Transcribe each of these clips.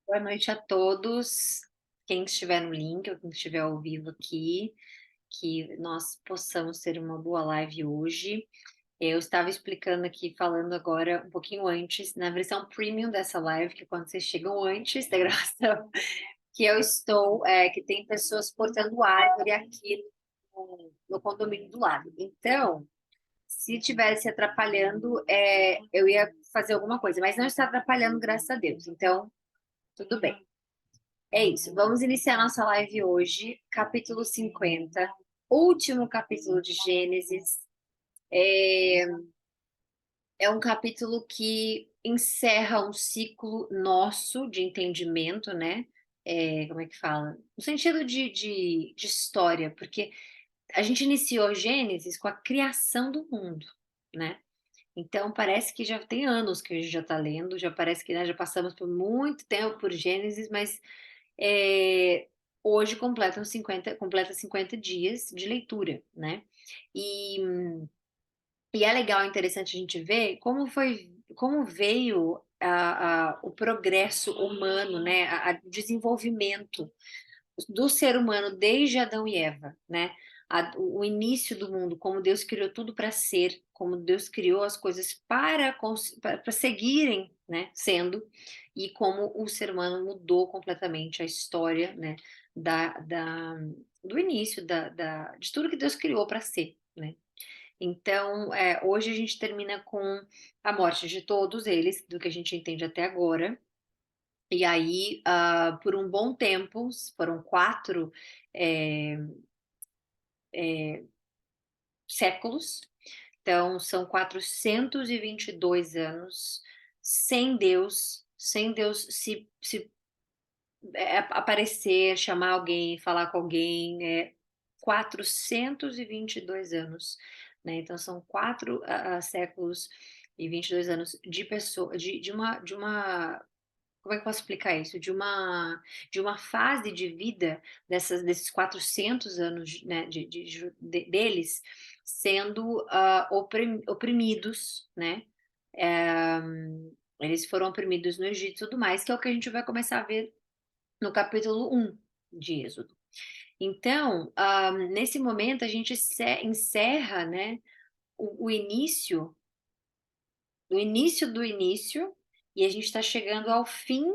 Boa noite a todos. Quem estiver no link ou quem estiver ao vivo aqui, que nós possamos ter uma boa live hoje. Eu estava explicando aqui, falando agora um pouquinho antes, na versão premium dessa live, que é quando vocês chegam antes da gravação, que eu estou, que tem pessoas cortando árvore aqui no condomínio do lado. Então, se estivesse atrapalhando, eu ia fazer alguma coisa, mas não está atrapalhando, graças a Deus. Então, tudo bem. É isso, vamos iniciar nossa live hoje, capítulo 50, último capítulo de Gênesis. É um capítulo que encerra um ciclo nosso de entendimento, né? Como é que fala? No sentido de história, porque a gente iniciou Gênesis com a criação do mundo, né? Então parece que já tem anos que a gente já está lendo, já parece que, né, já passamos por muito tempo por Gênesis, mas é, hoje completa 50 dias de leitura, né? E, e é legal, interessante a gente ver como veio o progresso humano, né? O desenvolvimento do ser humano desde Adão e Eva, né? O início do mundo, como Deus criou tudo para ser, como Deus criou as coisas para seguirem, né, sendo, e como o ser humano mudou completamente a história, né, do início de tudo que Deus criou para ser, né? Então, hoje a gente termina com a morte de todos eles, do que a gente entende até agora. E aí, por um bom tempo, foram 4 eh, séculos, então são 422 anos sem Deus aparecer, chamar alguém, falar com alguém, 422 anos, né, então são 4 séculos e 22 anos de pessoa de uma como é que eu posso explicar isso? De uma fase de vida desses 400 anos, né, deles sendo oprimidos, né? Eh, Eles foram oprimidos no Egito e tudo mais, que é o que a gente vai começar a ver no capítulo 1 de Êxodo. Então, nesse momento, a gente encerra, né, o início, o início do início, e a gente está chegando ao fim.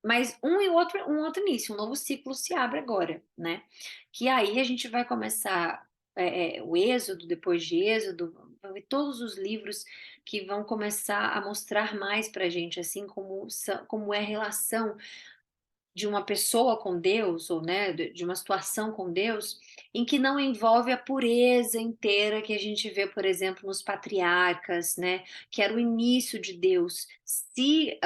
Mas um outro início, um novo ciclo se abre agora, né. Que aí a gente vai começar, o Êxodo, depois de Êxodo, vai ver todos os livros que vão começar a mostrar mais pra gente, assim, como é a relação de uma pessoa com Deus, ou, né, de uma situação com Deus, em que não envolve a pureza inteira que a gente vê, por exemplo, nos patriarcas, né, que era o início de Deus se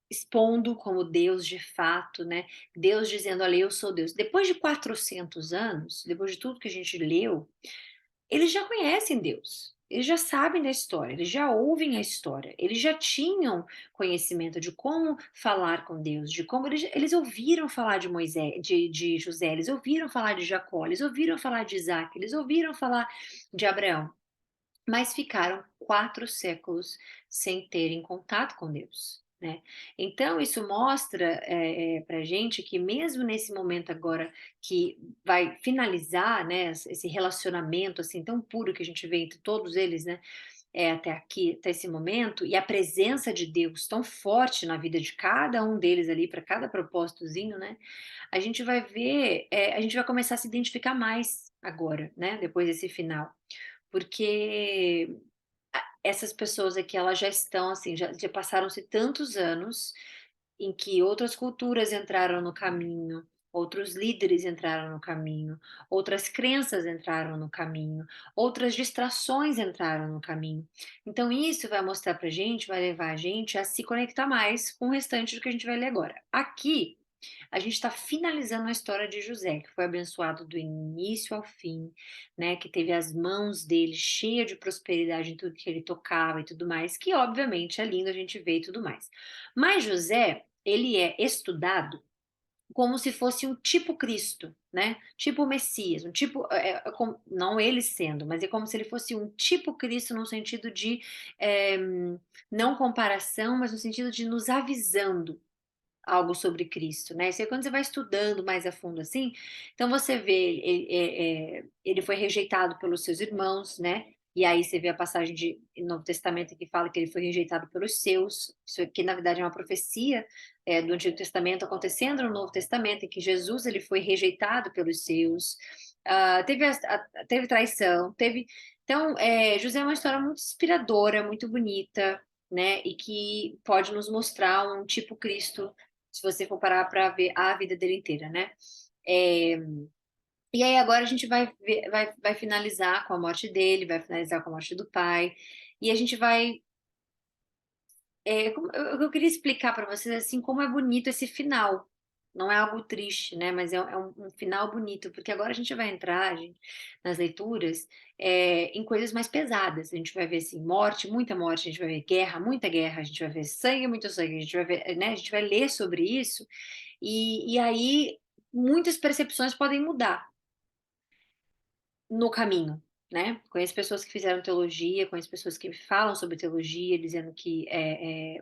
expondo como Deus de fato, né, Deus dizendo: olha, eu sou Deus. Depois de 400 anos, depois de tudo que a gente leu, eles já conhecem Deus, eles já sabem da história, eles já ouvem a história, eles já tinham conhecimento de como falar com Deus, de como eles ouviram falar de Moisés, de José, eles ouviram falar de Jacó, eles ouviram falar de Isaac, eles ouviram falar de Abraão, mas ficaram 4 séculos sem terem contato com Deus, né. Então isso mostra, pra gente que mesmo nesse momento agora que vai finalizar, né, esse relacionamento, assim, tão puro que a gente vê entre todos eles, né, até aqui, até esse momento, e a presença de Deus tão forte na vida de cada um deles ali, para cada propósitozinho, né, a gente vai ver, a gente vai começar a se identificar mais agora, né, depois desse final. Porque essas pessoas aqui, elas já estão, assim, já passaram-se tantos anos em que outras culturas entraram no caminho, outros líderes entraram no caminho, outras crenças entraram no caminho, outras distrações entraram no caminho. Então isso vai mostrar pra gente, vai levar a gente a se conectar mais com o restante do que a gente vai ler agora. Aqui a gente está finalizando a história de José, que foi abençoado do início ao fim, né? Que teve as mãos dele cheia de prosperidade em tudo que ele tocava e tudo mais, que obviamente é lindo a gente ver e tudo mais. Mas José, ele é estudado como se fosse um tipo Cristo, né? Tipo Messias, um tipo, não ele sendo, mas é como se ele fosse um tipo Cristo no sentido de não comparação, mas no sentido de nos avisando algo sobre Cristo, né. Isso aí quando você vai estudando mais a fundo, assim, então você vê, ele foi rejeitado pelos seus irmãos, né, e aí você vê a passagem de Novo Testamento que fala que ele foi rejeitado pelos seus, isso aqui na verdade é uma profecia, do Antigo Testamento acontecendo no Novo Testamento, em que Jesus ele foi rejeitado pelos seus, teve traição, teve então, José é uma história muito inspiradora, muito bonita, né, e que pode nos mostrar um tipo Cristo, se você for parar para ver a vida dele inteira, né. Eh, e aí agora a gente vai finalizar com a morte dele, vai finalizar com a morte do pai, e a gente vai, como eu queria explicar para vocês, assim, como é bonito esse final. Não é algo triste, né, mas é um final bonito, porque agora a gente vai entrar, nas leituras, em coisas mais pesadas. A gente vai ver, assim, morte, a gente vai ver guerra, muita guerra, a gente vai ver sangue, muito sangue, a gente vai ver, né, a gente vai ler sobre isso, e aí muitas percepções podem mudar. No caminho, né. Conheço pessoas que fizeram teologia, conheço pessoas que falam sobre teologia, dizendo que,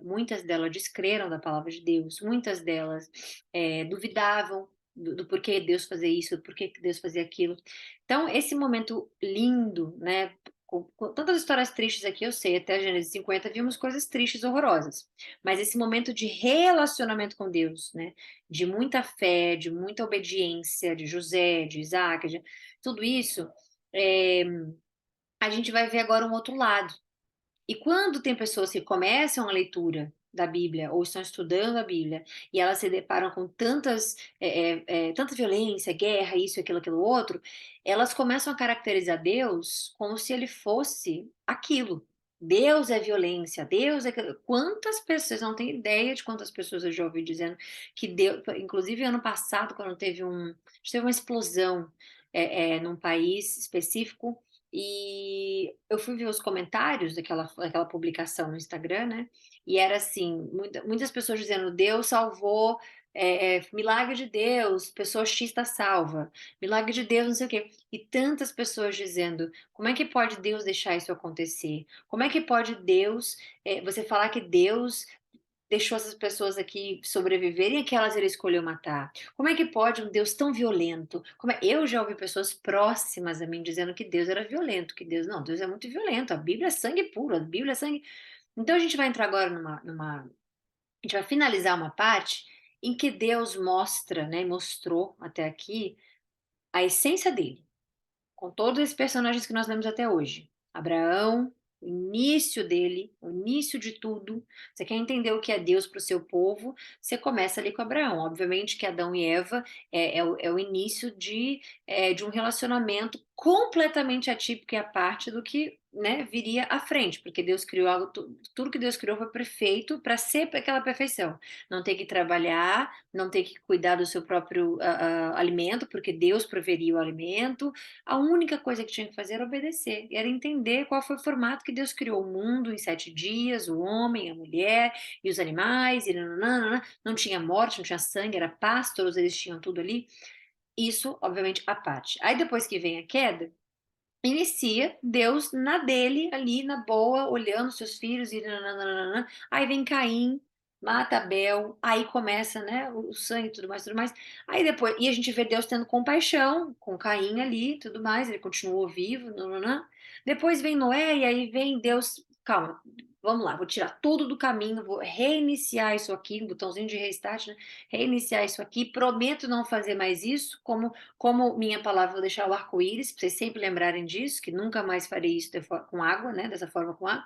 muitas delas descreram da palavra de Deus, muitas delas, duvidavam do porquê Deus fazia isso, do porquê que Deus fazia aquilo. Então esse momento lindo, né, com tantas histórias tristes aqui, eu sei, até Gênesis 50 vimos coisas tristes, horrorosas, mas esse momento de relacionamento com Deus, né, de muita fé, de muita obediência, de José, de Isaac, de tudo isso, eh, a gente vai ver agora um outro lado. E quando tem pessoas que começam a leitura da Bíblia ou estão estudando a Bíblia e elas se deparam com tanta violência, guerra, isso, aquilo, aquilo outro, elas começam a caracterizar Deus como se ele fosse aquilo. Deus é violência, Deus é aquilo. Quantas pessoas, não tenho ideia de quantas pessoas eu já ouvi dizendo que Deus, inclusive ano passado, quando teve uma explosão num país específico, e eu fui ver os comentários daquela publicação no Instagram, né, e era assim, muitas pessoas dizendo: "Deus salvou, milagre de Deus, pessoa X está salva, milagre de Deus, não sei o quê". E tantas pessoas dizendo: "Como é que pode Deus deixar isso acontecer? Como é que pode Deus, você falar que Deus deixou essas pessoas aqui sobreviverem e aquelas ele escolheu matar? Como é que pode um Deus tão violento?" Eu já ouvi pessoas próximas a mim dizendo que Deus era violento, que Deus não, Deus é muito violento, a Bíblia é sangue puro, a Bíblia é sangue. Então a gente vai entrar agora a gente vai finalizar uma parte em que Deus mostra, né, mostrou até aqui a essência dele. Com todos esses personagens que nós lemos até hoje. Abraão, o início dele, o início de tudo. Você quer entender o que é Deus para o seu povo, você começa ali com Abraão. Obviamente que Adão e Eva é o início de um relacionamento completamente atípico e à parte do que, né, viria à frente, porque Deus criou algo, tudo que Deus criou foi perfeito para ser aquela perfeição. Não ter que trabalhar, não ter que cuidar do seu próprio alimento, porque Deus proveria o alimento, a única coisa que tinha que fazer era obedecer, era entender qual foi o formato que Deus criou o mundo em 7 dias, o homem, a mulher e os animais, e nã-nã-nã-nã-nã, não tinha morte, não tinha sangue, era paz, todos eles tinham tudo ali. Isso, obviamente, à parte. Aí depois que vem a queda, inicia Deus na dele, ali na boa, olhando seus filhos e nã-nã-nã-nã-nã. Aí vem Caim, mata Abel, aí começa, né, o sangue e tudo mais, tudo mais. Aí depois e a gente vê Deus tendo compaixão com Caim ali, tudo mais, ele continuou vivo, nã-nã-nã. Depois vem Noé, e aí vem Deus: "Calma, vamos lá, vou tirar tudo do caminho, vou reiniciar isso aqui", um botãozinho de restart, né, reiniciar isso aqui, prometo não fazer mais isso, como minha palavra, vou deixar o arco-íris, para vocês sempre lembrarem disso, que nunca mais farei isso com água, né, dessa forma com água.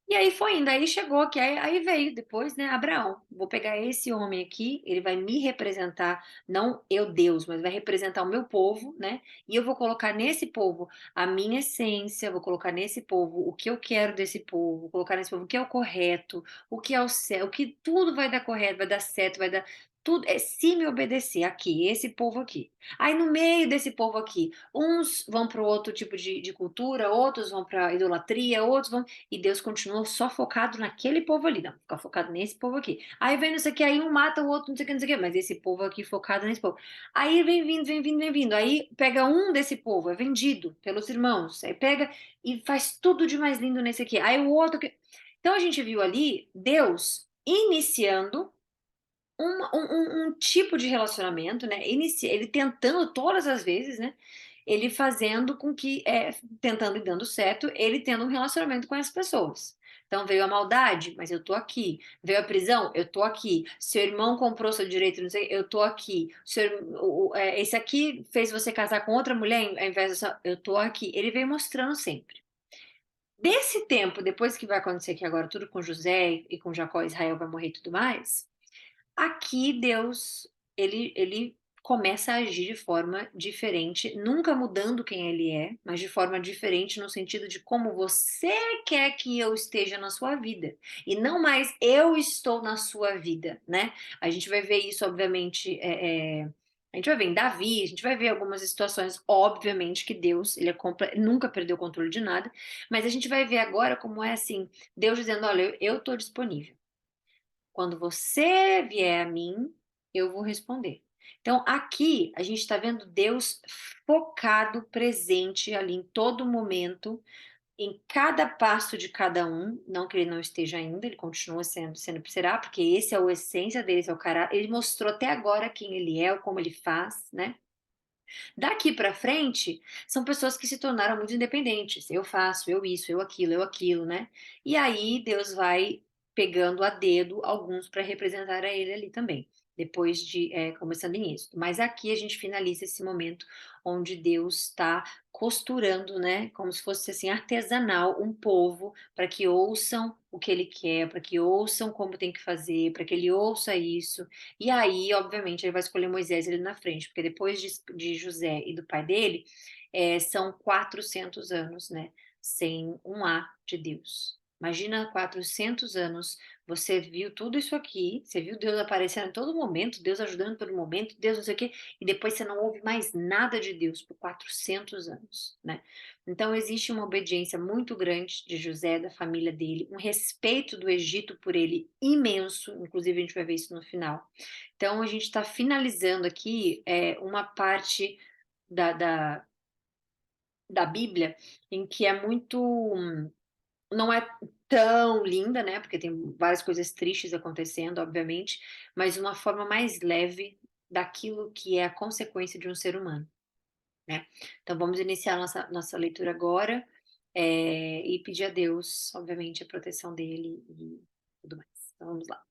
E aí foi indo, aí chegou que aí veio depois, né, Abraão. Vou pegar esse homem aqui, ele vai me representar, não eu Deus, mas vai representar o meu povo, né, e eu vou colocar nesse povo a minha essência, vou colocar nesse povo o que eu quero desse povo, vou colocar nesse povo o que é o correto, o que é o certo, o que tudo vai dar correto, vai dar certo, vai dar tudo, se me obedecer aqui, esse povo aqui. Aí no meio desse povo aqui, uns vão para o outro tipo de cultura, outros vão pra idolatria, outros vão, e Deus continuou só focado naquele povo ali, não, ficar focado nesse povo aqui. Aí vem não sei o que, aí um mata o outro, não sei o que, não sei o que, mas esse povo aqui focado nesse povo. Aí vem vindo, vem vindo, vem vindo. Aí pega um desse povo, é vendido pelos irmãos. Aí pega e faz tudo de mais lindo nesse aqui. Aí o outro que. Então a gente viu ali Deus iniciando um tipo de relacionamento, né, ele tentando todas as vezes, né, ele fazendo com que, tentando e dando certo, ele tendo um relacionamento com as pessoas. Então veio a maldade, mas eu tô aqui. Veio a prisão, eu tô aqui. Seu irmão comprou seu direito, não sei, eu tô aqui. Seu ir esse aqui fez você casar com outra mulher ao invés dessa, eu tô aqui. Ele veio mostrando sempre. Desse tempo, depois que vai acontecer aqui agora tudo com José e com Jacó, Israel vai morrer e tudo mais, aqui Deus, ele começa a agir de forma diferente, nunca mudando quem ele é, mas de forma diferente no sentido de como você quer que eu esteja na sua vida, e não mais eu estou na sua vida, né. A gente vai ver isso obviamente, a gente vai ver em Davi, a gente vai ver algumas situações, obviamente que Deus, ele é nunca perdeu o controle de nada, mas a gente vai ver agora como é, assim, Deus dizendo: "Olha, eu estou disponível. Quando você vier a mim, eu vou responder." Então, aqui a gente está vendo Deus focado, presente ali em todo momento, em cada passo de cada um. Não que ele não esteja ainda, ele continua sendo, será, porque esse é a essência dele, esse é o caráter. Ele mostrou até agora quem ele é, como ele faz, né? Daqui para frente, são pessoas que se tornaram muito independentes. Eu faço, eu aquilo, né. E aí Deus vai pegando a dedo alguns para representar a ele ali também, depois de, começando em êxodo. Mas aqui a gente finaliza esse momento onde Deus está costurando, né, como se fosse, assim, artesanal, um povo para que ouçam o que ele quer, para que ouçam como tem que fazer, para que ele ouça isso, e aí, obviamente, ele vai escolher Moisés ali na frente, porque depois de José e do pai dele, são 400 anos, né, sem um "a" de Deus. Imagina 400 anos, você viu tudo isso aqui, você viu Deus aparecendo em todo momento, Deus ajudando em todo momento, Deus não sei o quê, e depois você não ouve mais nada de Deus por 400 anos, né. Então existe uma obediência muito grande de José, da família dele, um respeito do Egito por ele imenso, inclusive a gente vai ver isso no final. Então a gente está finalizando aqui, uma parte da da Bíblia em que é muito, não é tão linda, né, porque tem várias coisas tristes acontecendo, obviamente, mas uma forma mais leve daquilo que é a consequência de um ser humano, né. Então vamos iniciar nossa leitura agora, e pedir a Deus, obviamente, a proteção dele e tudo mais. Então vamos lá.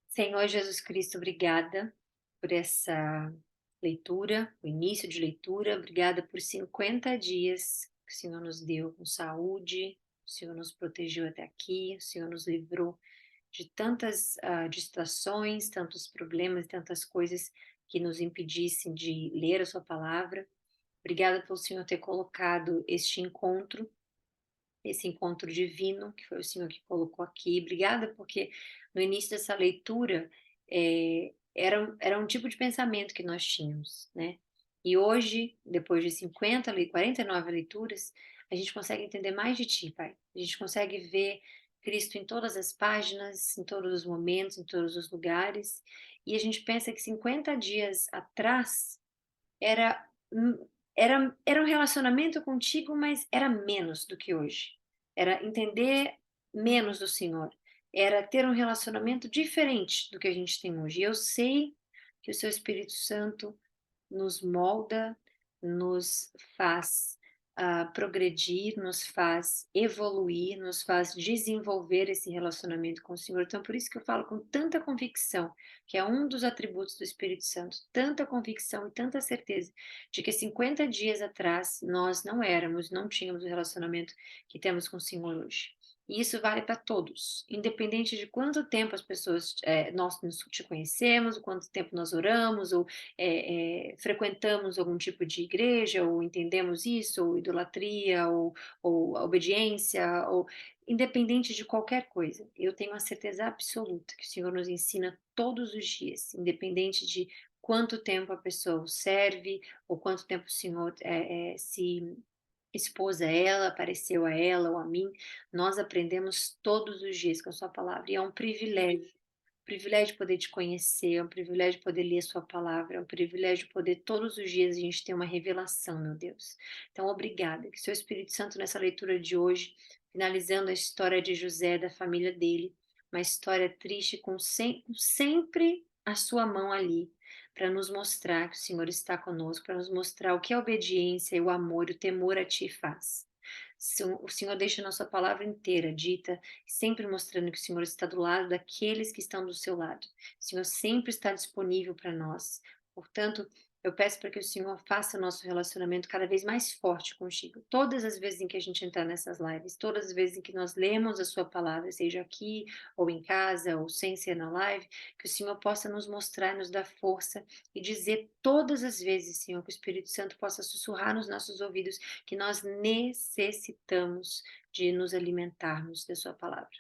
Senhor Jesus Cristo, obrigada por essa leitura, o início de leitura. Obrigada por 50 dias que o Senhor nos deu com saúde, o Senhor nos protegeu até aqui, o Senhor nos livrou de tantas distrações, tantos problemas, tantas coisas que nos impedissem de ler a Sua palavra. Obrigada pelo Senhor ter colocado este encontro, esse encontro divino, que foi o Senhor que colocou aqui. Obrigada, porque no início dessa leitura, era um tipo de pensamento que nós tínhamos, né. E hoje, depois de 49 leituras, a gente consegue entender mais de Ti, Pai. A gente consegue ver Cristo em todas as páginas, em todos os momentos, em todos os lugares, e a gente pensa que 50 dias atrás era era um relacionamento contigo, mas era menos do que hoje. Era entender menos do Senhor, era ter um relacionamento diferente do que a gente tem hoje. E eu sei que o seu Espírito Santo nos molda, nos faz, progredir, nos faz evoluir, nos faz desenvolver esse relacionamento com o Senhor. Então, por isso que eu falo com tanta convicção, que é um dos atributos do Espírito Santo, tanta convicção e tanta certeza de que 50 dias atrás nós não éramos, não tínhamos o relacionamento que temos com o Senhor hoje. E isso vale para todos, independente de quanto tempo as pessoas, nós te conhecemos, o quanto tempo nós oramos, ou frequentamos algum tipo de igreja, ou entendemos isso, ou idolatria, ou a obediência, ou independente de qualquer coisa, eu tenho a certeza absoluta que o Senhor nos ensina todos os dias, independente de quanto tempo a pessoa o serve, ou quanto tempo o Senhor se expôs a ela, apareceu a ela ou a mim, nós aprendemos todos os dias com a sua palavra, e é um privilégio poder te conhecer, é um privilégio poder ler a sua palavra, é um privilégio poder todos os dias a gente ter uma revelação, meu Deus. Então, obrigada, que seu Espírito Santo nessa leitura de hoje, finalizando a história de José, da família dele, uma história triste com sempre a sua mão ali, para nos mostrar que o Senhor está conosco, para nos mostrar o que a obediência e o amor e o temor a Ti faz. O Senhor deixa na sua palavra inteira dita, sempre mostrando que o Senhor está do lado daqueles que estão do seu lado. O Senhor sempre está disponível para nós. Portanto, eu peço para que o Senhor faça o nosso relacionamento cada vez mais forte contigo. Todas as vezes em que a gente entrar nessas lives, todas as vezes em que nós lemos a sua palavra, seja aqui, ou em casa, ou sem ser na live, que o Senhor possa nos mostrar, nos dar força e dizer todas as vezes, Senhor, que o Espírito Santo possa sussurrar nos nossos ouvidos que nós necessitamos de nos alimentarmos da sua palavra.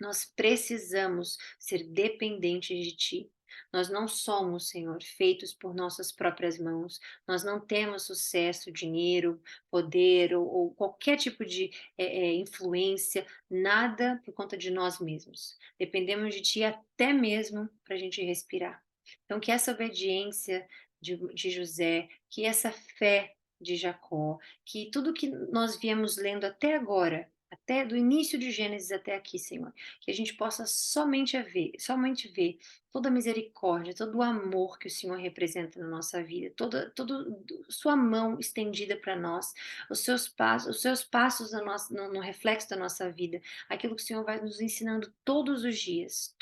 Nós precisamos ser dependentes de Ti. Nós não somos, Senhor, feitos por nossas próprias mãos. Nós não temos sucesso, dinheiro, poder ou qualquer tipo de influência, nada por conta de nós mesmos. Dependemos de Ti até mesmo para a gente respirar. Então, que essa obediência de José, que essa fé de Jacó, que tudo que nós viemos lendo até agora, até do início de Gênesis até aqui, Senhor, que a gente possa somente ver toda a misericórdia, todo o amor que o Senhor representa na nossa vida, toda sua mão estendida para nós, os seus passos no reflexo da nossa vida, aquilo que o Senhor vai nos ensinando todos os dias,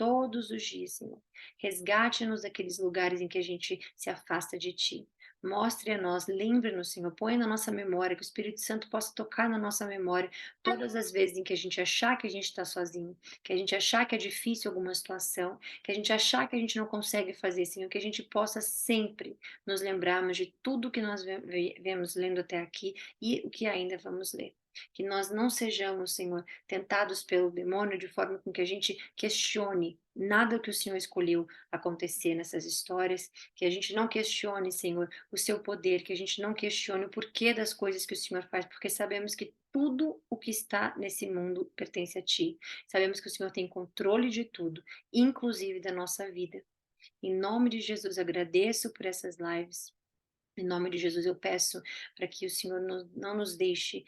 Senhor. Resgate-nos daqueles lugares em que a gente se afasta de Ti. Mostre a nós, lembre-nos, Senhor, põe na nossa memória, que o Espírito Santo possa tocar na nossa memória todas as vezes em que a gente achar que a gente está sozinho, que a gente achar que é difícil alguma situação, que a gente achar que a gente não consegue fazer, Senhor, que a gente possa sempre nos lembrarmos de tudo que nós vemos lendo até aqui e o que ainda vamos ler. Que nós não sejamos, Senhor, tentados pelo demônio de forma com que a gente questione nada que o Senhor escolheu acontecer nessas histórias, que a gente não questione, Senhor, o seu poder, que a gente não questione o porquê das coisas que o Senhor faz, porque sabemos que tudo o que está nesse mundo pertence a Ti. Sabemos que o Senhor tem controle de tudo, inclusive da nossa vida. Em nome de Jesus, agradeço por essas lives. Em nome de Jesus, eu peço para que o Senhor não nos deixe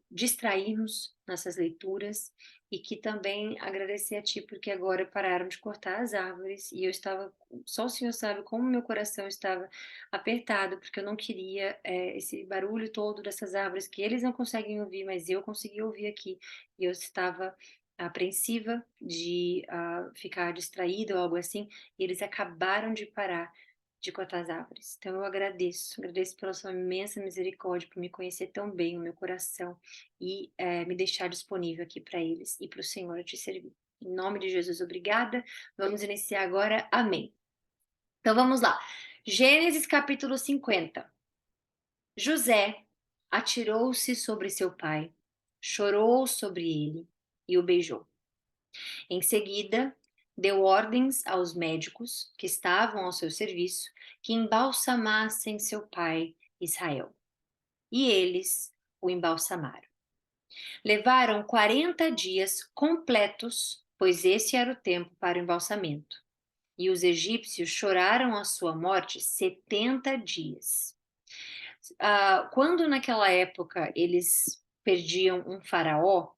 distrairmos nessas leituras e que também agradecer a Ti, porque agora pararam de cortar as árvores e eu estava, só o Senhor sabe como meu coração estava apertado, porque eu não queria esse barulho todo dessas árvores que eles não conseguem ouvir, mas eu consegui ouvir aqui e eu estava apreensiva de ficar distraída ou algo assim, e eles acabaram de parar de cortar as árvores. Então eu agradeço pela sua imensa misericórdia, por me conhecer tão bem, o meu coração, e me deixar disponível aqui para eles e para o Senhor te servir. Em nome de Jesus, obrigada. Vamos iniciar agora. Amém. Então vamos lá. Gênesis capítulo 50. José atirou-se sobre seu pai, chorou sobre ele e o beijou. Em seguida, deu ordens aos médicos que estavam ao seu serviço que embalsamassem seu pai Israel. E eles o embalsamaram. Levaram 40 dias completos, pois esse era o tempo para o embalsamento. E os egípcios choraram a sua morte 70 dias. Quando naquela época eles perdiam um faraó,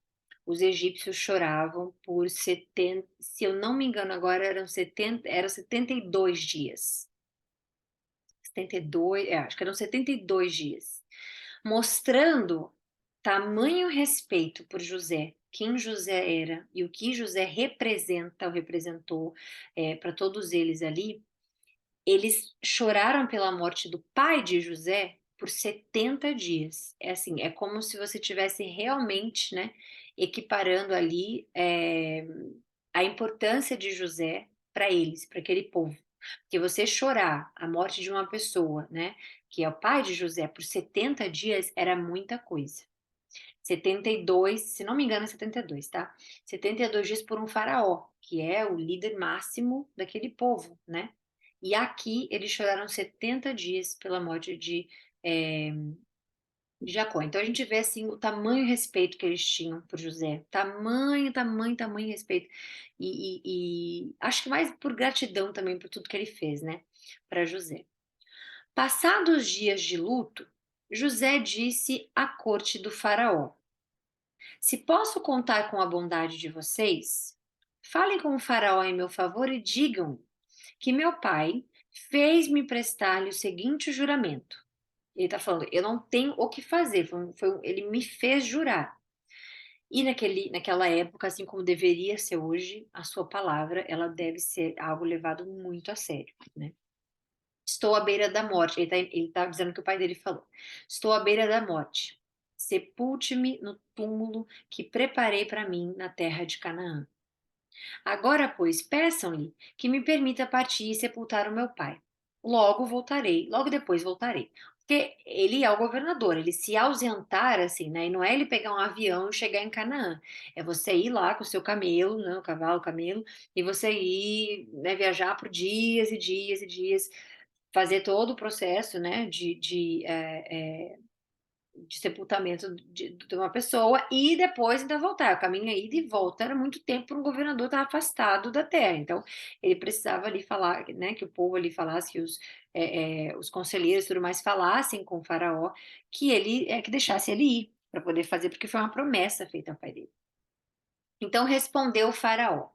os egípcios choravam por 70, se eu não me engano agora eram 72 dias. 72, acho que eram 72 dias. Mostrando tamanho respeito por José, quem José era e o que José representa ou representou para todos eles ali, eles choraram pela morte do pai de José por 70 dias. É assim, é como se você tivesse realmente, né, equiparando ali a importância de José para eles, para aquele povo. Porque você chorar a morte de uma pessoa, né, que é o pai de José, por 70 dias era muita coisa. 72, se não me engano, é 72, tá? 72 dias por um faraó, que é o líder máximo daquele povo, né? E aqui eles choraram 70 dias pela morte de Jacó. Então a gente vê assim o tamanho e respeito que eles tinham por José. Tamanho e respeito. E acho que mais por gratidão também por tudo que ele fez, né? Para José. Passados os dias de luto, José disse à corte do faraó: Se posso contar com a bondade de vocês, falem com o faraó em meu favor e digam que meu pai fez-me prestar-lhe o seguinte juramento. Ele está falando: "Eu não tenho o que fazer, ele me fez jurar". E naquela época, assim como deveria ser hoje, a sua palavra, ela deve ser algo levado muito a sério, né. "Estou à beira da morte", ele tá dizendo que o pai dele falou: "Estou à beira da morte. Sepulte-me no túmulo que preparei para mim na terra de Canaã. Agora, pois, peçam-lhe que me permita partir e sepultar o meu pai. Logo depois voltarei." Porque ele é o governador, ele se ausentar, assim, né? E não é ele pegar um avião e chegar em Canaã. É você ir lá com o seu camelo, né? O cavalo, o camelo, e você ir, né, viajar por dias e dias e dias, fazer todo o processo, né? De sepultamento de uma pessoa e depois ainda voltar. O caminho ida e volta era muito tempo para um governador estar afastado da terra. Então, ele precisava ali falar, né, que o povo ali falasse, que os conselheiros e tudo mais falassem com o faraó, que que deixasse ele ir para poder fazer, porque foi uma promessa feita ao pai dele. Então respondeu o faraó: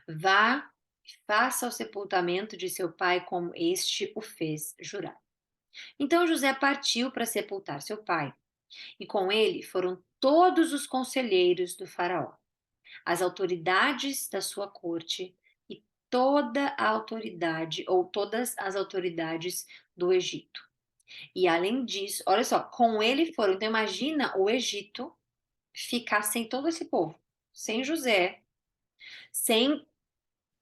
"Vá, faça o sepultamento de seu pai como este o fez jurar." Então José partiu para sepultar seu pai. E com ele foram todos os conselheiros do Faraó, as autoridades da sua corte e toda a autoridade, ou todas as autoridades do Egito. E além disso, olha só, com ele foram. Então, imagina o Egito ficar sem todo esse povo, sem José, sem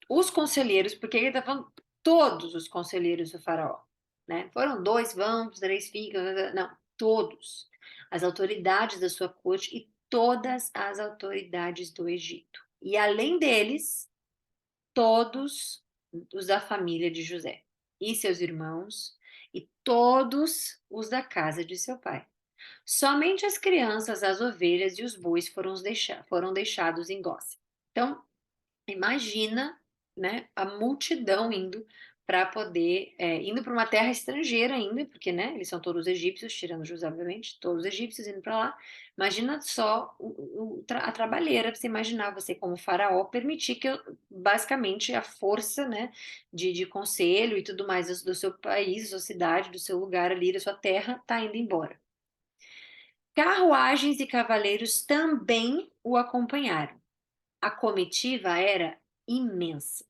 os conselheiros, porque ele está falando todos os conselheiros do Faraó, né? Foram dois, vão, três ficam, não, todos. As autoridades da sua corte e todas as autoridades do Egito. E além deles, todos os da família de José, e seus irmãos, e todos os da casa de seu pai. Somente as crianças, as ovelhas e os bois foram deixados em Gósen. Então, imagina, né, a multidão indo para poder, indo para uma terra estrangeira ainda, porque, né, eles são todos egípcios, tirando José, obviamente, todos egípcios indo para lá. Imagina só a trabalheira, você imaginar você como faraó permitir que, basicamente, a força, né, de conselho e tudo mais do seu país, da sua cidade, do seu lugar ali, da sua terra, tá indo embora. Carruagens e cavaleiros também o acompanharam. A comitiva era imensa.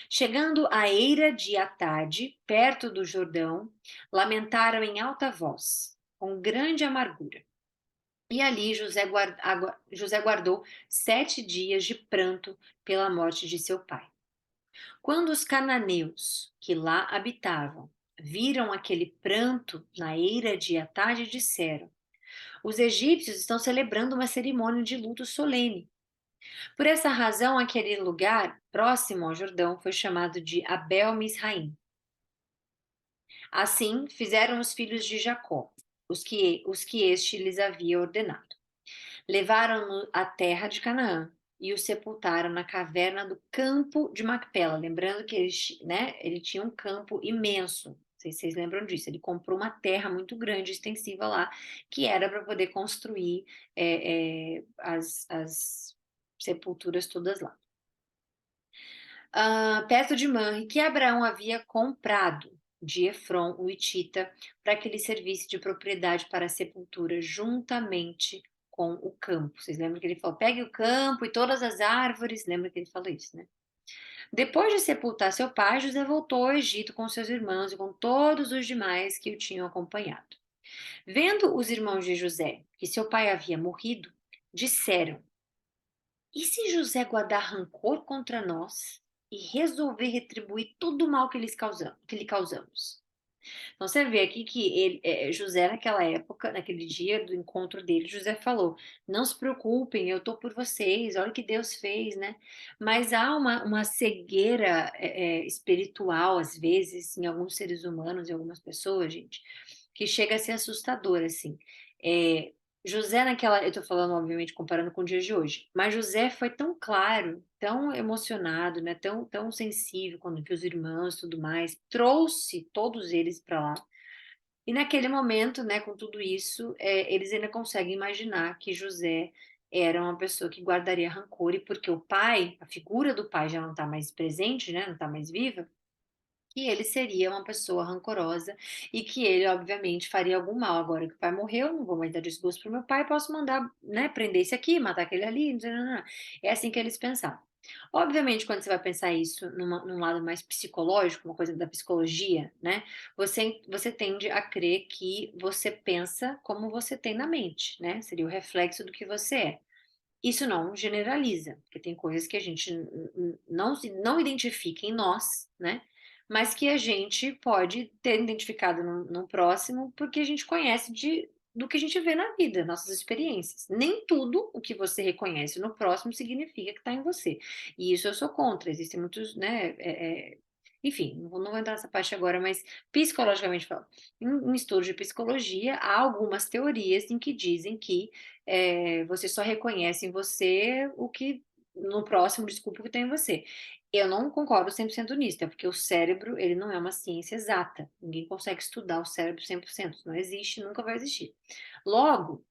Chegando à eira de Atade, perto do Jordão, lamentaram em alta voz, com grande amargura. E ali José guardou 7 dias de pranto pela morte de seu pai. Quando os cananeus que lá habitavam viram aquele pranto na eira de Atade, disseram: os egípcios estão celebrando uma cerimônia de luto solene. Por essa razão, aquele lugar, próximo ao Jordão, foi chamado de Abel-Misraim. Assim fizeram os filhos de Jacó, os que este lhes havia ordenado. Levaram-no à terra de Canaã e o sepultaram na caverna do campo de Macpela. Lembrando que ele tinha um campo imenso. Não sei se vocês lembram disso. Ele comprou uma terra muito grande, extensiva lá, que era para poder construir as sepulturas todas lá. Perto de Manre, que Abraão havia comprado de Efron, o Hitita, para que lhe servisse de propriedade para a sepultura, juntamente com o campo. Vocês lembram que ele falou: pegue o campo e todas as árvores. Lembra que ele falou isso, né? Depois de sepultar seu pai, José voltou ao Egito com seus irmãos e com todos os demais que o tinham acompanhado. Vendo os irmãos de José que seu pai havia morrido, disseram: e se José guardar rancor contra nós e resolver retribuir todo o mal que lhe causamos? Então você vê aqui que José, naquela época, naquele dia do encontro dele, José falou: não se preocupem, eu estou por vocês, olha o que Deus fez, né? Mas há uma cegueira espiritual, às vezes, em alguns seres humanos, em algumas pessoas, gente, que chega a ser assustador, assim. É, José naquela, eu estou falando, obviamente, comparando com o dia de hoje, mas José foi tão claro, tão emocionado, né, tão sensível quando viu os irmãos e tudo mais, trouxe todos eles para lá. E naquele momento, né, com tudo isso, eles ainda conseguem imaginar que José era uma pessoa que guardaria rancor, e porque o pai, a figura do pai já não está mais presente, né, não está mais viva, que ele seria uma pessoa rancorosa e que ele, obviamente, faria algum mal. Agora que o pai morreu, não vou mais dar desgosto pro meu pai, posso mandar, né, prender esse aqui, matar aquele ali, nã-nã-nã. É assim que eles pensavam. Obviamente, quando você vai pensar isso num lado mais psicológico, uma coisa da psicologia, né, você tende a crer que você pensa como você tem na mente, né, seria o reflexo do que você é. Isso não generaliza, porque tem coisas que a gente não identifica em nós, né, mas que a gente pode ter identificado no próximo, porque a gente conhece do que a gente vê na vida, nossas experiências. Nem tudo o que você reconhece no próximo significa que está em você. E isso eu sou contra, existem muitos, né, enfim, não vou entrar nessa parte agora, mas psicologicamente falando, em estudos de psicologia, há algumas teorias em que dizem que você só reconhece em você o que no próximo, desculpa, o que tem em você. Eu não concordo 100% nisso, até porque o cérebro, ele não é uma ciência exata. Ninguém consegue estudar o cérebro 100%. Não existe, nunca vai existir. Logo,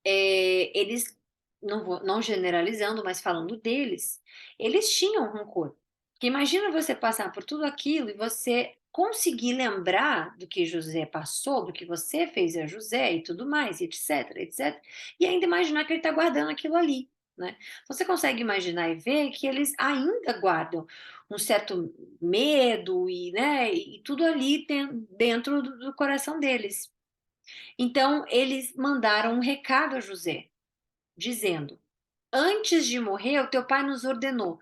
eles, não generalizando, mas falando deles, eles tinham rancor. Porque imagina você passar por tudo aquilo e você conseguir lembrar do que José passou, do que você fez a José e tudo mais, etc, etc, e ainda imaginar que ele está guardando aquilo ali, né? Você consegue imaginar e ver que eles ainda guardam um certo medo e, né, e tudo ali dentro do coração deles. Então, eles mandaram um recado a José, dizendo: "Antes de morrer, o teu pai nos ordenou".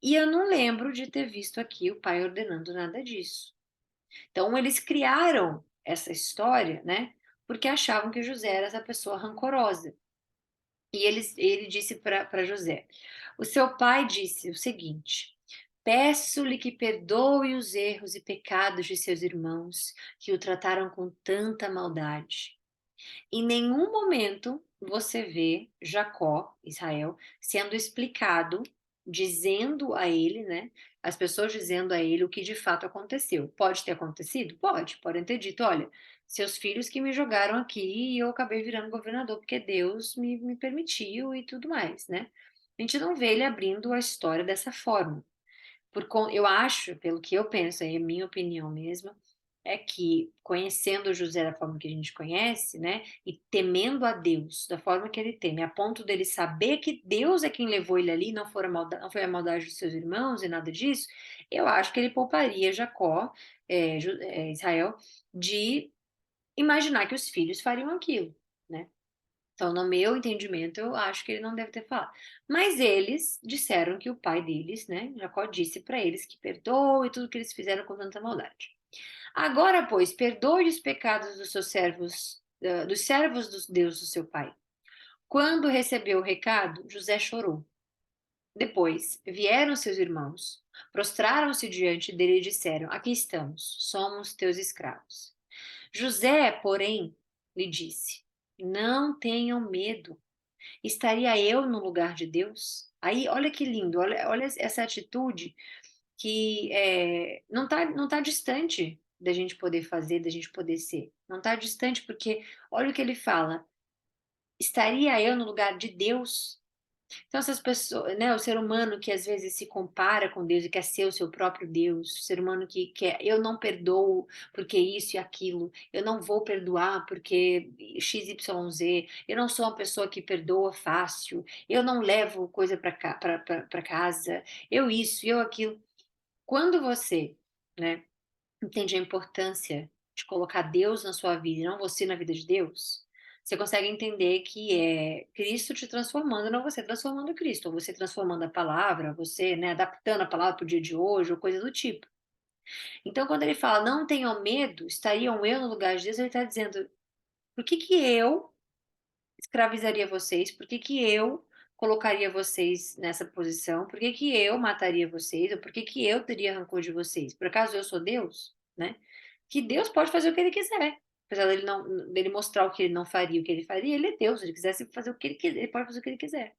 E eu não lembro de ter visto aqui o pai ordenando nada disso. Então, eles criaram essa história, né, porque achavam que José era essa pessoa rancorosa. E ele disse para José: "O seu pai disse o seguinte: peço-lhe que perdoe os erros e pecados de seus irmãos, que o trataram com tanta maldade. Em nenhum momento você vê Jacó, Israel, sendo explicado, dizendo a ele, né? As pessoas dizendo a ele o que de fato aconteceu. Pode ter acontecido? Pode. Podem ter dito: olha, seus filhos que me jogaram aqui e eu acabei virando governador porque Deus me permitiu e tudo mais, né? A gente não vê ele abrindo a história dessa forma. Eu acho, pelo que eu penso, aí é minha opinião mesmo, é que conhecendo José da forma que a gente conhece, né, e temendo a Deus da forma que ele teme, a ponto dele saber que Deus é quem levou ele ali, não foi a maldade dos seus irmãos e nada disso, eu acho que ele pouparia Jacó, Israel, de imaginar que os filhos fariam aquilo, né? Então, no meu entendimento, eu acho que ele não deve ter falado. Mas eles disseram que o pai deles, né, Jacó disse para eles que perdoe tudo que eles fizeram com tanta maldade. Agora, pois, perdoe os pecados dos seus servos, dos servos dos Deus do seu pai. Quando recebeu o recado, José chorou. Depois vieram seus irmãos, prostraram-se diante dele e disseram: aqui estamos, somos teus escravos. José, porém, lhe disse: não tenham medo. Estaria eu no lugar de Deus? Aí, olha que lindo, olha essa atitude que não tá distante da gente poder fazer, da gente poder ser. Não está distante, porque olha o que ele fala: estaria eu no lugar de Deus? Então, essas pessoas, né, o ser humano que às vezes se compara com Deus e quer ser o seu próprio Deus, o ser humano que quer, eu não perdoo porque isso e aquilo, eu não vou perdoar porque X, Y, Z, eu não sou uma pessoa que perdoa fácil, eu não levo coisa para casa, eu isso, eu aquilo. Quando você, né, entende a importância de colocar Deus na sua vida e não você na vida de Deus, você consegue entender que é Cristo te transformando, não você transformando Cristo, ou você transformando a palavra, você, né, adaptando a palavra para o dia de hoje, ou coisa do tipo. Então, quando ele fala, não tenham medo, estariam eu no lugar de Deus, ele está dizendo, por que que eu escravizaria vocês? Por que que eu colocaria vocês nessa posição? Por que que eu mataria vocês? Ou por que que eu teria rancor de vocês? Por acaso eu sou Deus? Né? Que Deus pode fazer o que ele quiser. Apesar dele mostrar o que ele não faria, o que ele faria, ele é Deus, ele quisesse fazer o que ele quiser, ele pode fazer o que ele quiser.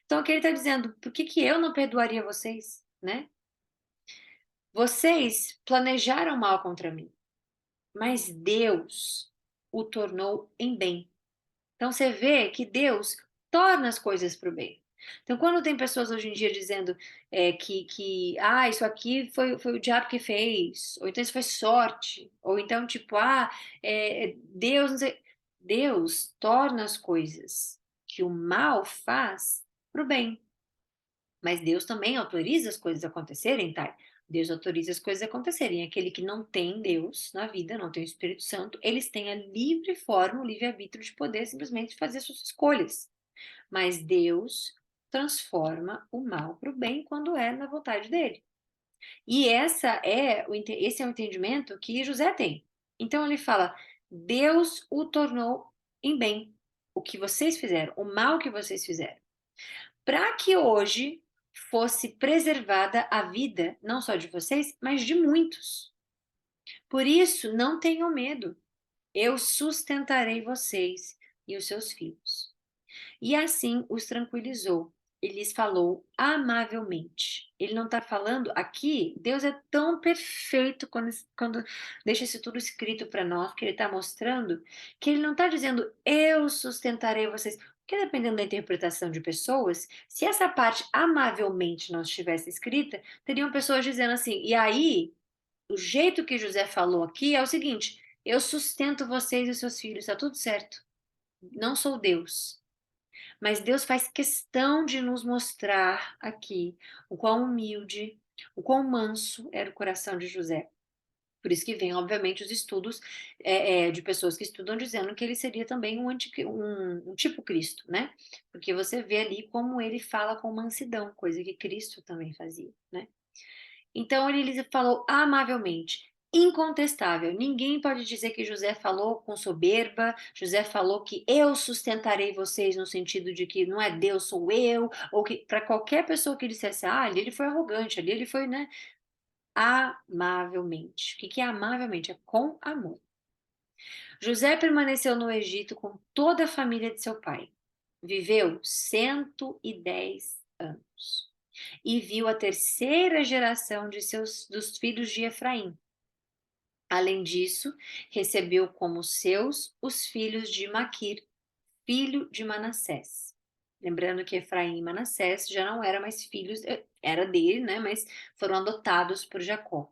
Então aqui ele está dizendo, por que que eu não perdoaria vocês? Né? Vocês planejaram mal contra mim, mas Deus o tornou em bem. Então você vê que Deus torna as coisas para o bem. Então, quando tem pessoas hoje em dia dizendo isso aqui foi o diabo que fez, ou então isso foi sorte, ou então, tipo, Deus, não sei. Deus torna as coisas que o mal faz para o bem. Mas Deus também autoriza as coisas acontecerem, tá? Deus autoriza as coisas acontecerem. Aquele que não tem Deus na vida, não tem o Espírito Santo, eles têm a livre forma, o livre-arbítrio de poder simplesmente fazer suas escolhas. Mas Deus transforma o mal para o bem quando é na vontade dele. E esse é o entendimento que José tem. Então ele fala: Deus o tornou em bem. O que vocês fizeram, o mal que vocês fizeram, para que hoje fosse preservada a vida, não só de vocês, mas de muitos. Por isso, não tenham medo. Eu sustentarei vocês e os seus filhos. E assim os tranquilizou e lhes falou amavelmente. Ele não está falando aqui, Deus é tão perfeito quando deixa isso tudo escrito para nós, que ele está mostrando que ele não está dizendo eu sustentarei vocês. Porque dependendo da interpretação de pessoas, se essa parte amavelmente não estivesse escrita, teriam pessoas dizendo assim, e aí, o jeito que José falou aqui é o seguinte: eu sustento vocês e seus filhos, está tudo certo. Não sou Deus. Mas Deus faz questão de nos mostrar aqui o quão humilde, o quão manso era o coração de José. Por isso que vem, obviamente, os estudos de pessoas que estudam dizendo que ele seria também um tipo Cristo, né? Porque você vê ali como ele fala com mansidão, coisa que Cristo também fazia, né? Então ele lhes falou amavelmente, incontestável. Ninguém pode dizer que José falou com soberba. José falou que eu sustentarei vocês no sentido de que não é Deus, sou eu, ou que para qualquer pessoa que dissesse, ali ele foi arrogante, ali ele foi, né? Amavelmente. O que é amavelmente? É com amor. José permaneceu no Egito com toda a família de seu pai. Viveu 110 anos e viu a terceira geração dos filhos de Efraim. Além disso, recebeu como seus os filhos de Maquir, filho de Manassés. Lembrando que Efraim e Manassés já não eram mais filhos, era dele, né? Mas foram adotados por Jacó,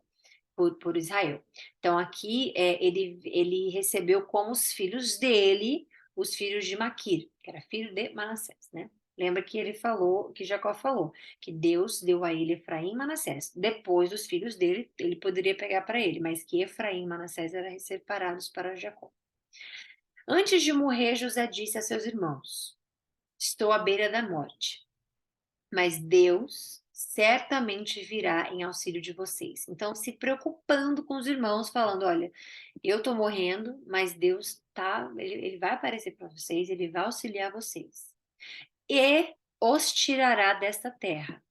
por Israel. Então aqui ele recebeu como os filhos dele os filhos de Maquir, que era filho de Manassés, né? Lembra que ele falou, que Jacó falou, que Deus deu a ele Efraim e Manassés. Depois dos filhos dele, ele poderia pegar para ele, mas que Efraim e Manassés eram separados para Jacó. Antes de morrer, José disse a seus irmãos: Estou à beira da morte, mas Deus certamente virá em auxílio de vocês. Então, se preocupando com os irmãos, falando: olha, eu tô morrendo, mas Deus tá, ele vai aparecer para vocês, ele vai auxiliar vocês. E os tirará desta terra,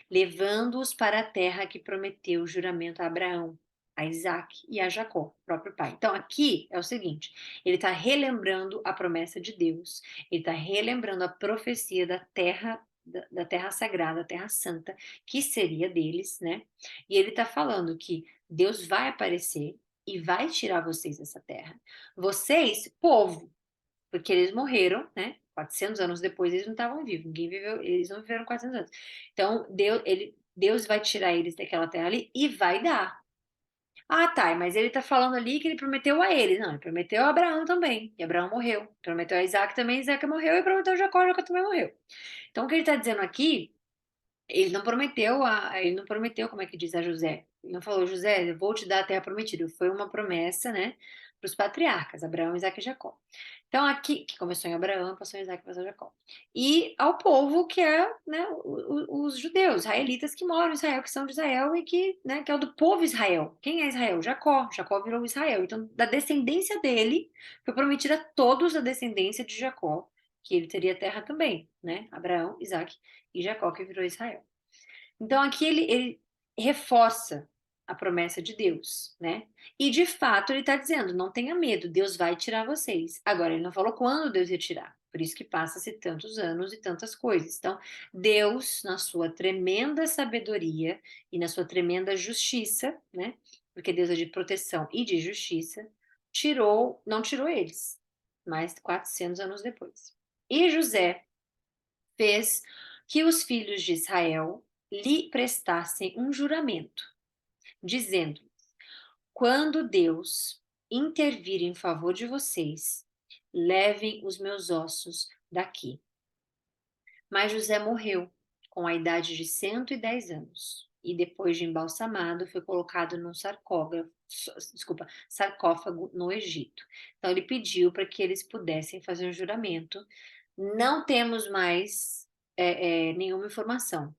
levando-os para a terra que prometeu o juramento a Abraão, a Isaac e a Jacó, próprio pai. Então, aqui é o seguinte: ele está relembrando a promessa de Deus, ele está relembrando a profecia da terra sagrada, a terra santa, que seria deles, né? E ele está falando que Deus vai aparecer e vai tirar vocês dessa terra. Vocês, povo, porque eles morreram, né? 400 anos depois eles não estavam vivos, ninguém viveu, eles não viveram 400 anos. Então, Deus vai tirar eles daquela terra ali e vai dar. Ah, tá, mas ele tá falando ali que ele prometeu a eles. Não, ele prometeu a Abraão também, e Abraão morreu. Prometeu a Isaac também, Isaac morreu, e prometeu a Jacó, Jacó também morreu. Então, o que ele tá dizendo aqui, ele não prometeu, como é que diz a José? Ele não falou, José, eu vou te dar a terra prometida. Foi uma promessa, né, para os patriarcas, Abraão, Isaac e Jacó. Então, aqui, que começou em Abraão, passou em Isaac, passou em Jacó. E ao povo que é, né, os judeus, israelitas que moram em Israel, que são de Israel e que, né, que é o do povo Israel. Quem é Israel? Jacó. Jacó virou Israel. Então, da descendência dele, foi prometida a todos da descendência de Jacó, que ele teria terra também, né? Abraão, Isaac e Jacó, que virou Israel. Então, aqui ele reforça a promessa de Deus, né? E de fato ele está dizendo: não tenha medo, Deus vai tirar vocês. Agora, ele não falou quando Deus ia tirar, por isso que passa-se tantos anos e tantas coisas. Então, Deus, na sua tremenda sabedoria e na sua tremenda justiça, né? Porque Deus é de proteção e de justiça, não tirou eles, mas 400 anos depois. E José fez que os filhos de Israel lhe prestassem um juramento, dizendo: quando Deus intervir em favor de vocês, levem os meus ossos daqui. Mas José morreu com a idade de 110 anos e depois de embalsamado foi colocado num sarcófago no Egito. Então ele pediu para que eles pudessem fazer um juramento. Não temos mais nenhuma informação.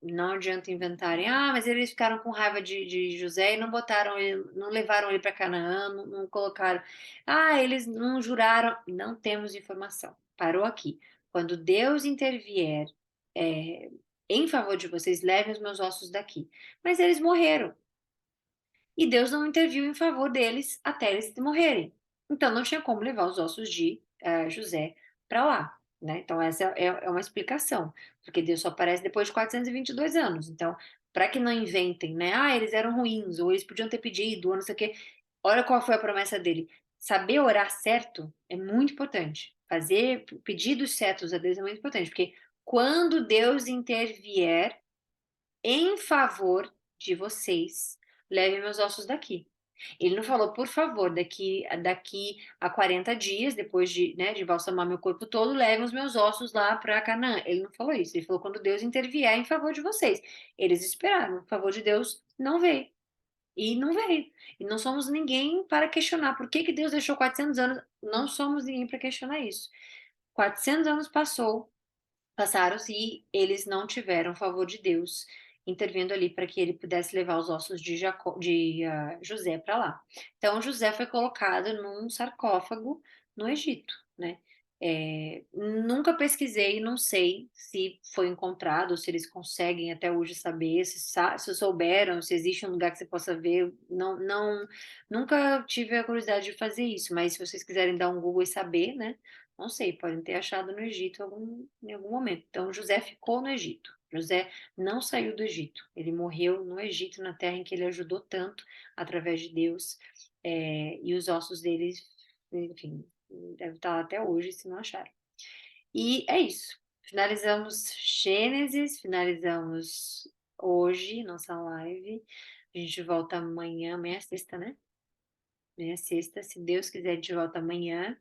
Não adianta inventarem, mas eles ficaram com raiva de José e não botaram ele, não levaram ele para Canaã, não colocaram. Eles não juraram. Não temos informação. Parou aqui. Quando Deus intervier é, em favor de vocês, levem os meus ossos daqui. Mas eles morreram. E Deus não interviu em favor deles até eles morrerem. Então não tinha como levar os ossos de José para lá, né? Então essa é uma explicação, porque Deus só aparece depois de 422 anos. Então, para que não inventem, né? Eles eram ruins, ou eles podiam ter pedido, ou não sei o quê. Olha qual foi a promessa dele. Saber orar certo é muito importante. Fazer pedidos certos a Deus é muito importante, porque quando Deus intervier em favor de vocês, levem meus ossos daqui. Ele não falou, por favor, daqui a 40 dias, depois de balsamar meu corpo todo, levem os meus ossos lá para Canaã. Ele não falou isso. Ele falou quando Deus intervier em favor de vocês. Eles esperaram. O favor de Deus não veio. E não veio. E não somos ninguém para questionar por que Deus deixou 400 anos. Não somos ninguém para questionar isso. 400 anos passaram-se e eles não tiveram o favor de Deus intervindo ali para que ele pudesse levar os ossos de José para lá. Então José foi colocado num sarcófago no Egito, né? Nunca pesquisei, não sei se foi encontrado, ou se eles conseguem até hoje saber, se souberam, se existe um lugar que você possa ver. Não, não, nunca tive a curiosidade de fazer isso, mas se vocês quiserem dar um Google e saber, né? Não sei, podem ter achado no Egito em algum momento. Então, José ficou no Egito. José não saiu do Egito. Ele morreu no Egito, na terra em que ele ajudou tanto, através de Deus. E os ossos dele, enfim, devem estar lá até hoje, se não acharam. E é isso. Finalizamos Gênesis, finalizamos hoje nossa live. A gente volta amanhã. Amanhã é sexta, né? Amanhã é sexta. Se Deus quiser, a gente volta amanhã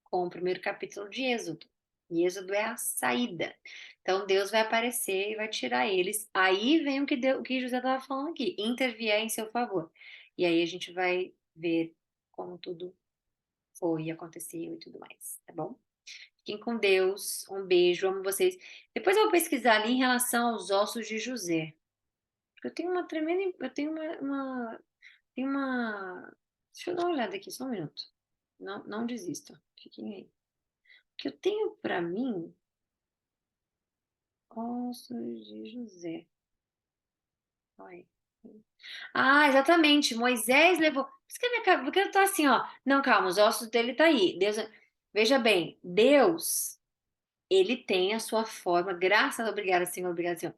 com o primeiro capítulo de Êxodo. E Êxodo é a saída. Então Deus vai aparecer e vai tirar eles. Aí vem o que José estava falando aqui, intervier em seu favor. E aí a gente vai ver como tudo foi, aconteceu e tudo mais, tá bom? Fiquem com Deus, um beijo, amo vocês. Depois eu vou pesquisar ali em relação aos ossos de José. Porque eu tenho uma tremenda. Eu tenho uma. Deixa eu dar uma olhada aqui, só um minuto. Não, não desistam. Fiquem aí que eu tenho para mim, ossos de José. Olha. Exatamente. Moisés levou. Por isso que a minha cabeça, porque eu tô assim, ó. Não, calma, os ossos dele tá aí. Deus, veja bem, Deus, ele tem a sua forma. Graças, obrigada, Senhor, obrigada, Senhor.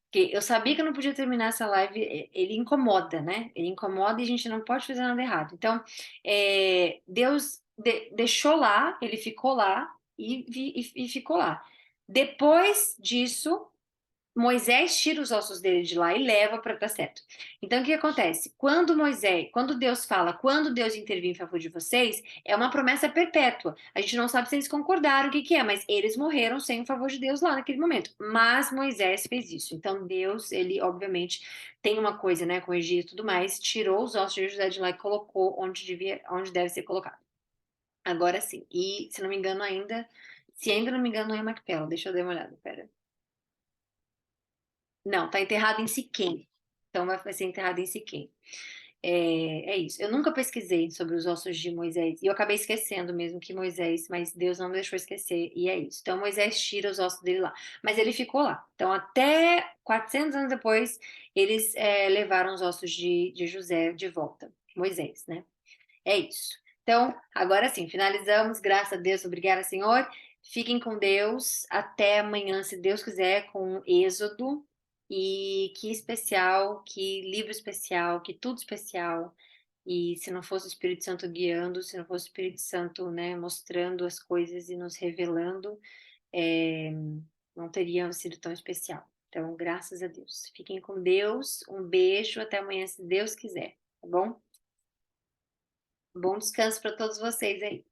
Porque eu sabia que eu não podia terminar essa live. Ele incomoda, né? Ele incomoda e a gente não pode fazer nada errado. Então, Deus deixou lá, ele ficou lá e ficou lá. Depois disso, Moisés tira os ossos dele de lá e leva para estar certo. Então, o que acontece? Quando Deus fala, quando Deus intervir em favor de vocês, é uma promessa perpétua. A gente não sabe se eles concordaram, o que é, mas eles morreram sem o favor de Deus lá naquele momento. Mas Moisés fez isso. Então, Deus, ele obviamente tem uma coisa, né, com o Egito e tudo mais, tirou os ossos de José de lá e colocou onde deve ser colocado. Agora sim. E, se não me engano, se ainda não me engano, não é Macpela. Deixa eu dar uma olhada, pera. Não, tá enterrado em Siquém. Então vai ser enterrado em Siquém. É isso. Eu nunca pesquisei sobre os ossos de Moisés. E eu acabei esquecendo mesmo que Moisés, mas Deus não me deixou esquecer. E é isso. Então Moisés tira os ossos dele lá. Mas ele ficou lá. Então até 400 anos depois, eles levaram os ossos de José de volta. Moisés, né? É isso. Então, agora sim, finalizamos. Graças a Deus, obrigada, Senhor. Fiquem com Deus. Até amanhã, se Deus quiser, com Êxodo. E que especial, que livro especial, que tudo especial. E se não fosse o Espírito Santo guiando, se não fosse o Espírito Santo, né, mostrando as coisas e nos revelando, eh, não teria sido tão especial. Então, graças a Deus. Fiquem com Deus, um beijo, até amanhã, se Deus quiser, tá bom? Bom descanso para todos vocês aí.